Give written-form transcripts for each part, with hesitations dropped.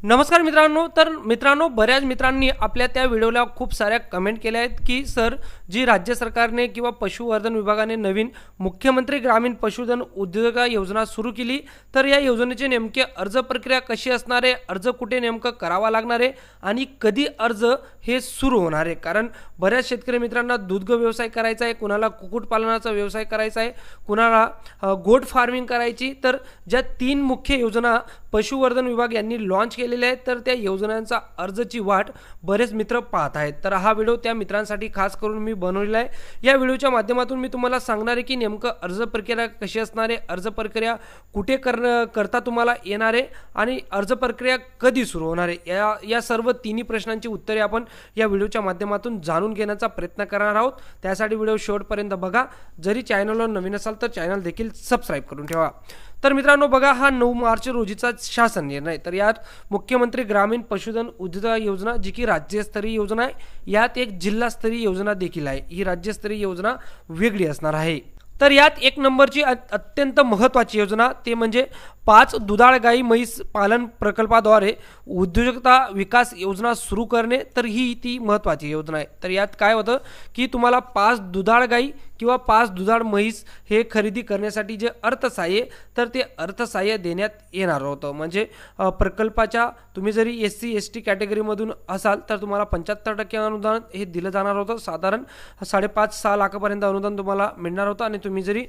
नमस्कार मित्रांनो, बऱ्याच मित्रांनी आपल्या त्या व्हिडिओला खूप साऱ्या कमेंट केल्या आहेत की सर, जी राज्य सरकारने किंवा पशुवर्धन विभागाने नवीन मुख्यमंत्री ग्रामीण पशुधन उद्योजकता योजना सुरू केली, तर या योजनेची नेमके अर्ज प्रक्रिया कशी असणार आहे, अर्ज कुठे नेमकं करावा लागणार आहे आणि कधी अर्ज हे सुरू होणार आहे। कारण बऱ्याच शेतकरी मित्रांना दूध व्यवसाय करायचा आहे, कुणाला कुक्कुटपालनाचा व्यवसाय करायचा आहे, कुणाला गोट फार्मिंग करायची। तर ज्या तीन मुख्य योजना पशुवर्धन विभाग यांनी लॉन्च केलेल्या आहेत, तर त्या योजनांचा अर्जची वाट बरेच मित्र पाहत आहेत। तर हा व्हिडिओ त्या मित्रांसाठी खास करून मी बनवलेला आहे। या व्हिडिओच्या माध्यमातून मी तुम्हाला सांगणार आहे की नेमकं अर्ज प्रक्रिया कशी असणार आहे, अर्ज प्रक्रिया कुठे करता तुम्हाला येणार आहे आणि अर्ज प्रक्रिया कधी सुरू होणार आहे। या सर्व तिन्ही प्रश्नांची उत्तरे आपण या व्हिडिओच्या माध्यमातून जाणून घेण्याचा प्रयत्न करणार आहोत। त्यासाठी व्हिडिओ शेवटपर्यंत बघा। जरी चॅनलवर नवीन असाल तर चॅनल देखील सबस्क्राइब करून ठेवा। तर मित्रांनो बघा, हा 9 मार्च रोजीचा शासन निर्णय। तर यात मुख्यमंत्री ग्रामीण पशुधन उद्योजकता योजना, जी की राज्यस्तरीय योजना आहे, यात एक जिल्हास्तरीय योजना देखील आहे। ही राज्यस्तरीय योजना वेगळी असणार आहे। तर यात एक नंबरची अत्यंत महत्त्वाची योजना ते म्हणजे 5 दुधाळ गाई म्हैस पालन प्रकल्पाद्वारे उद्योजकता विकास योजना सुरू करणे। तर ही ती महत्त्वाची योजना आहे। तर यात काय होतं की तुम्हाला 5 दुधाळ गाई किंवा 5 दुधाळ म्हैस हे खरेदी करण्यासाठी जे अर्थसहाय्य, तर ते अर्थसहाय्य देण्यात येणार होतं। म्हणजे प्रकल्पाच्या तुम्ही जरी SC ST कॅटेगरीमधून असाल तर तुम्हाला 75% अनुदान हे दिलं जाणार होतं। साधारण 5.5-6 लाखापर्यंत अनुदान तुम्हाला मिळणार होतं। आणि तुम्ही जरी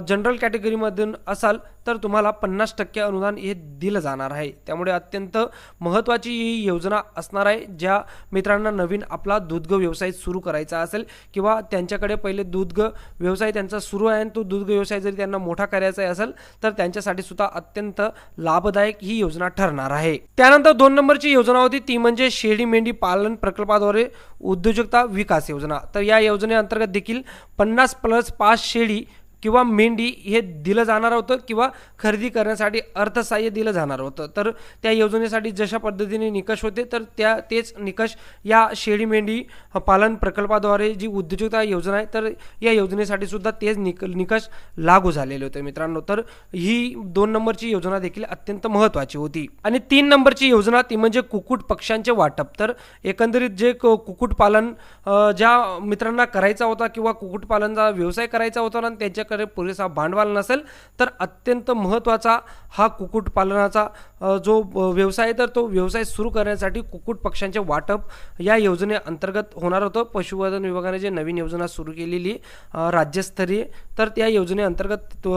जनरल कॅटेगरीमधून असाल तर तुम्हाला 50% अनुदान हे दिलं जाणार आहे। त्यामुळे अत्यंत महत्त्वाची ही योजना असणार आहे। ज्या मित्रांना नवीन आपला दूध व्यवसाय सुरू करायचा असेल किंवा त्यांच्याकडे पहिले दूध व्यवसाय त्यांचा सुरू आहे आणि तो दूध व्यवसाय जरी त्यांना मोठा करायचा असेल तर त्यांच्यासाठी सुद्धा अत्यंत लाभदायक ही योजना ठरणार आहे। त्यानंतर 2 नंबरची योजना होती ती म्हणजे शेळी मेंढी पालन प्रकल्पाद्वारे उद्योजकता विकास योजना। तर या योजनेअंतर्गत देखील 50+5 शेळी किंवा मेंढी हे दिलं जाणार होतं किंवा खरेदी करण्यासाठी अर्थसहाय्य दिलं जाणार होतं। तर त्या योजनेसाठी जशा पद्धतीने निकष होते तर तेच निकष या शेळी मेंढी पालन प्रकल्पाद्वारे जी उद्योजकता योजना आहे, तर या योजनेसाठी सुद्धा तेच निकष लागू झालेले होते मित्रांनो। तर ही 2 नंबरची योजना देखील अत्यंत महत्त्वाची होती। आणि 3 नंबरची योजना ती म्हणजे कुक्कुट पक्ष्यांचे वाटप। तर एकंदरीत जे कुक्कुटपालन ज्या मित्रांना करायचा होता किंवा कुक्कुटपालनाचा व्यवसाय करायचा होता आणि त्यांच्या पुरेसा भांडवल नसेल तर अत्यंत महत्त्वाचा हा कुक्कुटपालनाचा जो व्यवसाय, तर तो व्यवसाय सुरू करण्यासाठी कुक्कुट पक्ष्यांचे वाटप या योजनेअंतर्गत होणार होतं। पशुवर्धन विभागाने जे नवीन योजना सुरू केलेली राज्यस्तरीय, तर त्या योजनेअंतर्गत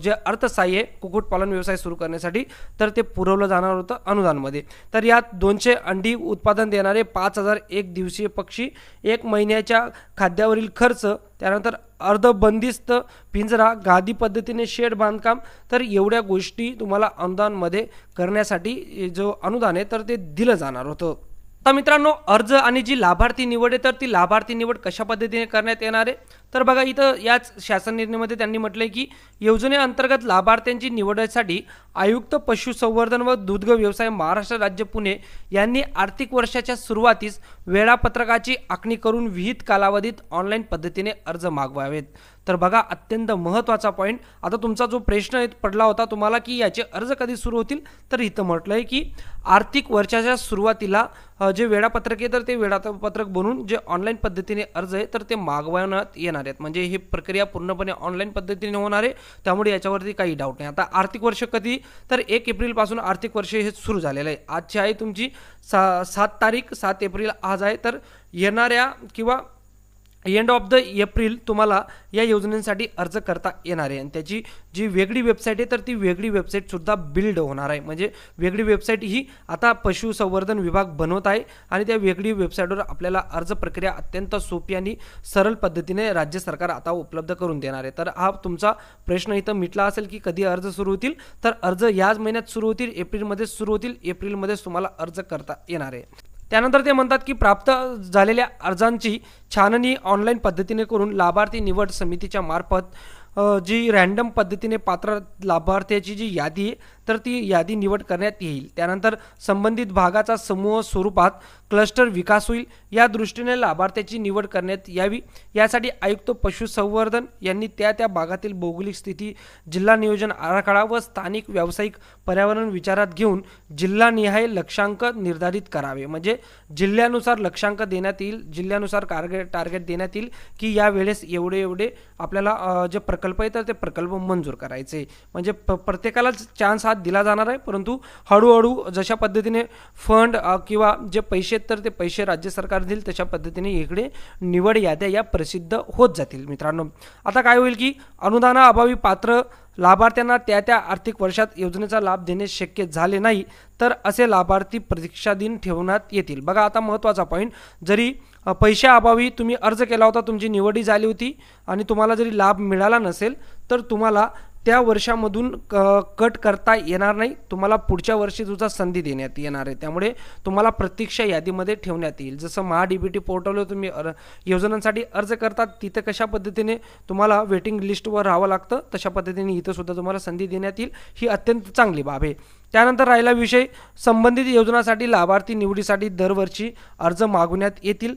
जे अर्थसहाय्य कुक्कुटपालन व्यवसाय सुरू करण्यासाठी तर ते पुरवलं जाणार होतं अनुदानमध्ये। तर यात 200 अंडी उत्पादन देणारे 5000 एक दिवसीय पक्षी, 1 महिन्याच्या खाद्यावरील खर्च, त्यानंतर अर्धबंदिस्त पिंजरा, गादी पद्धतीने शेड बांधकाम, तर एवढ्या गोष्टी तुम्हाला अनुदानमध्ये करण्यासाठी जो अनुदान आहे तर ते दिलं जाणार होतं। आता मित्रांनो, अर्ज आणि जी लाभार्थी निवड आहे तर ती लाभार्थी निवड कशा पद्धतीने करण्यात येणार आहे, तर बघा इथं याच शासन निर्णयामध्ये त्यांनी म्हटलंय की योजनेअंतर्गत लाभार्थ्यांची निवडीसाठी आयुक्त पशुसंवर्धन व दुग्ध व्यवसाय महाराष्ट्र राज्य पुणे यांनी आर्थिक वर्षाच्या सुरुवातीस वेळापत्रकाची आखणी करून विहित कालावधीत ऑनलाईन पद्धतीने अर्ज मागवावेत। तर बघा अत्यंत महत्त्वाचा पॉईंट, आता तुमचा जो प्रश्न पडला होता तुम्हाला की याचे अर्ज कधी सुरू होतील, तर इथं म्हटलंय की आर्थिक वर्षाच्या सुरुवातीला जे वेळापत्रक आहे तर ते वेळापत्रक बनवून जे ऑनलाईन पद्धतीने अर्ज आहे तर ते मागवण्यात येणार आहेत। म्हणजे ही प्रक्रिया पूर्णपणे ऑनलाईन पद्धतीने होणार आहे, त्यामुळे याच्यावरती काही डाऊट नाही। आता आर्थिक वर्ष कधी, तर 1 एप्रिल पासून आर्थिक वर्ष हे सुरू झालेलं आहे। आजची आहे तुमची 7 तारीख, 7 एप्रिल आज आहे। तर येणाऱ्या किंवा एंड ऑफ द एप्रिल तुम्हाला या योजनेसाठी अर्ज करता येणार आहे। आणि त्याची जी वेगळी वेबसाईट आहे तर ती वेगळी वेबसाईट सुद्धा बिल्ड होणार आहे। म्हणजे वेगळी वेबसाईट ही आता पशुसंवर्धन विभाग बनवत आहे आणि त्या वेगळी वेबसाईटवर आपल्याला अर्ज प्रक्रिया अत्यंत सोपी आणि सरळ पद्धतीने राज्य सरकार आता उपलब्ध करून देणार आहे। तर हा तुमचा प्रश्न इथं मिटला असेल की कधी अर्ज सुरू होतील, तर अर्ज याच महिन्यात सुरू होतील, एप्रिलमध्ये सुरू होतील, एप्रिलमध्येच तुम्हाला अर्ज करता येणार आहे। त्यानंतर ते म्हणतात की प्राप्त झालेल्या अर्जांची छाननी ऑनलाईन पद्धतीने करून लाभार्थी निवड समितीच्या मार्फत जी रँडम पद्धतीने पात्र लाभार्थ्याची जी यादी आहे तर ती यादी निवड करण्यात येईल। त्यानंतर संबंधित भागाचा समूह स्वरूपात क्लस्टर विकास होईल, या दृष्टीने लाभार्थ्याची निवड करण्यात यावी। यासाठी आयुक्त पशुसंवर्धन यांनी त्या भागातील भौगोलिक स्थिती, जिल्हा नियोजन आराखडा व स्थानिक व्यावसायिक पर्यावरण विचारात घेऊन जिल्हानिहाय लक्ष्यांक निर्धारित करावे। म्हणजे जिल्ह्यानुसार लक्ष्यांक देण्यात येईल, जिल्ह्यानुसार टार्गेट देण्यात येईल की या वेळेस एवढे आपल्याला जे प्रकल्प आहे तर ते प्रकल्प मंजूर करायचे। म्हणजे प्रत्येकालाच चान्स हा दिला जाणार आहे, परंतु हळूहळू जशा पद्धतीने फंड किंवा जे पैसे तर ते पैसे राज्य सरकार देईल तशा पद्धतीने इकडे निवड याद्या या प्रसिद्ध होत जातील। मित्रांनो, आता काय होईल की अनुदानाअभावी पात्र लाभार्थ्यांना त्या आर्थिक वर्षात योजनेचा लाभ देणे शक्य झाले नाही तर असे लाभार्थी प्रतीक्षाधीन ठेवण्यात येतील। बघा, आता महत्त्वाचा पॉईंट, जरी पैशाअभावी तुम्ही अर्ज केला होता, तुमची निवडी झाली होती आणि तुम्हाला जरी लाभ मिळाला नसेल तर तुम्हाला त्या वर्षामधून कट करता येणार नाही, तुम्हाला पुढच्या वर्षी तुझा संधी देण्यात येणार आहे। त्यामुळे तुम्हाला प्रतीक्षा यादीमध्ये ठेवण्यात येईल। जसं महा-DBT पोर्टलवर तुम्ही योजनांसाठी अर्ज करतात, तिथे कशा पद्धतीने तुम्हाला वेटिंग लिस्टवर राहावं लागतं, तशा पद्धतीने इथं सुद्धा तुम्हाला संधी देण्यात येईल। ही अत्यंत चांगली बाब आहे। त्यानंतर राहिला विषय, संबंधित योजनासाठी लाभार्थी निवडीसाठी दरवर्षी अर्ज मागवण्यात येतील।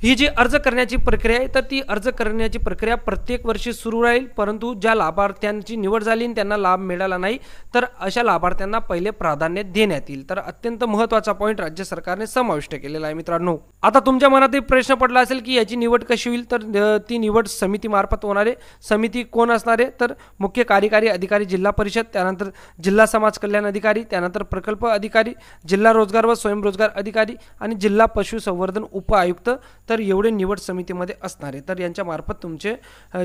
ही जी अर्ज करण्याची प्रक्रिया आहे तर ती अर्ज करण्याची प्रक्रिया प्रत्येक वर्षी सुरू राहील, परंतु ज्या लाभार्थ्यांची निवड झाली आणि त्यांना लाभ मिळाला नाही तर अशा लाभार्थ्यांना पहिले प्राधान्य देण्यात येईल। तर अत्यंत महत्त्वाचा पॉईंट राज्य सरकारने समाविष्ट केलेला आहे। मित्रांनो, आता तुमच्या मनात एक प्रश्न पडला असेल की याची निवड कशी होईल, तर ती निवड समितीमार्फत होणार आहे। समिती कोण असणार आहे, तर मुख्य कार्यकारी अधिकारी जिल्हा परिषद, त्यानंतर जिल्हा समाज कल्याण अधिकारी, त्यानंतर प्रकल्प अधिकारी, जिल्हा रोजगार व स्वयंरोजगार अधिकारी आणि जिल्हा पशुसंवर्धन उपआयुक्त, तर एवढे निवड समितीमध्ये असणार आहे। तर यांच्या मार्फत तुमचे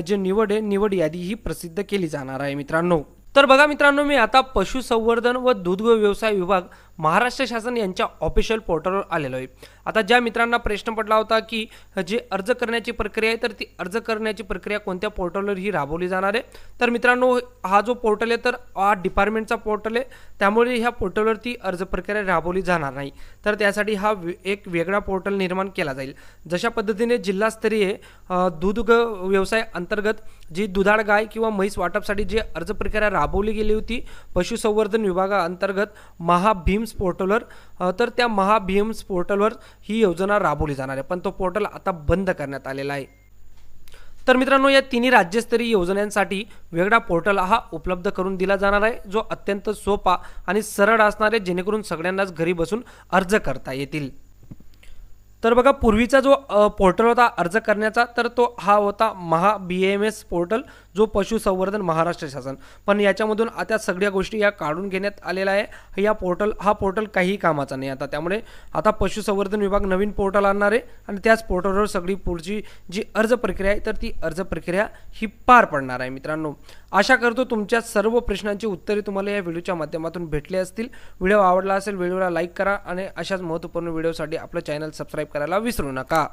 जे निवड आहे, निवड यादी ही प्रसिद्ध केली जाणार आहे। मित्रांनो, तर बघा मित्रांनो, मी आता पशुसंवर्धन व दूध व्यवसाय विभाग महाराष्ट्र शासन यांच्या ऑफिशियल पोर्टलवर आलेलो आहे। आता ज्या मित्रांना प्रश्न पडला होता की जे अर्ज करण्याची प्रक्रिया आहे तर ती अर्ज करण्याची प्रक्रिया कोणत्या पोर्टलवर ही राबवली जाणार आहे, तर मित्रांनो हा जो पोर्टल आहे तर हा डिपार्टमेंटचा पोर्टल आहे, त्यामुळे ह्या पोर्टलवरती अर्ज प्रक्रिया राबवली जाणार नाही। तर त्यासाठी हा एक वेगळा पोर्टल निर्माण केला जाईल। जशा पद्धतीने जिल्हास्तरीय दूध व्यवसाय अंतर्गत जी दुधाळ गाय किंवा म्हैस वाटपसाठी जी अर्ज प्रक्रिया राबवली गेली होती पशुसंवर्धन विभागाअंतर्गत महाभीम्स पोर्टलवर, तर त्या महाभीम्स पोर्टलवर ही योजना राबवली जाणार आहे, पण तो पोर्टल आता बंद करण्यात आलेला आहे। तर मित्रांनो, या तिन्ही राज्यस्तरीय योजनांसाठी वेगळा पोर्टल हा उपलब्ध करून दिला जाणार आहे, जो अत्यंत सोपा आणि सरळ असणार आहे, जेणेकरून सगळ्यांनाच घरी बसून अर्ज करता येतील। तर बघा, पूर्वीचा जो पोर्टल होता अर्ज करण्याचा तर तो हा होता BMS पोर्टल, जो पशुसंवर्धन महाराष्ट्र शासन, पण याच्यामधून आता सगळ्या गोष्टी या काढून घेण्यात आलेला आहे। हा पोर्टल काही कामाचा नाही आता, त्यामुळे आता पशुसंवर्धन विभाग नवीन पोर्टल आणणार आहे आणि त्याच पोर्टलवर सगळी पुढची जी अर्ज प्रक्रिया आहे तर ती अर्ज प्रक्रिया ही पार पडणार आहे। मित्रांनो, आशा करतो तुमच्या सर्व प्रश्नांची उत्तरे तुम्हाला या व्हिडिओच्या माध्यमातून भेटले असतील। व्हिडिओ आवडला असेल व्हिडिओला लाईक करा आणि अशाच महत्त्वपूर्ण व्हिडिओसाठी आपलं चॅनल सबस्क्राईब करायला विसरू नका।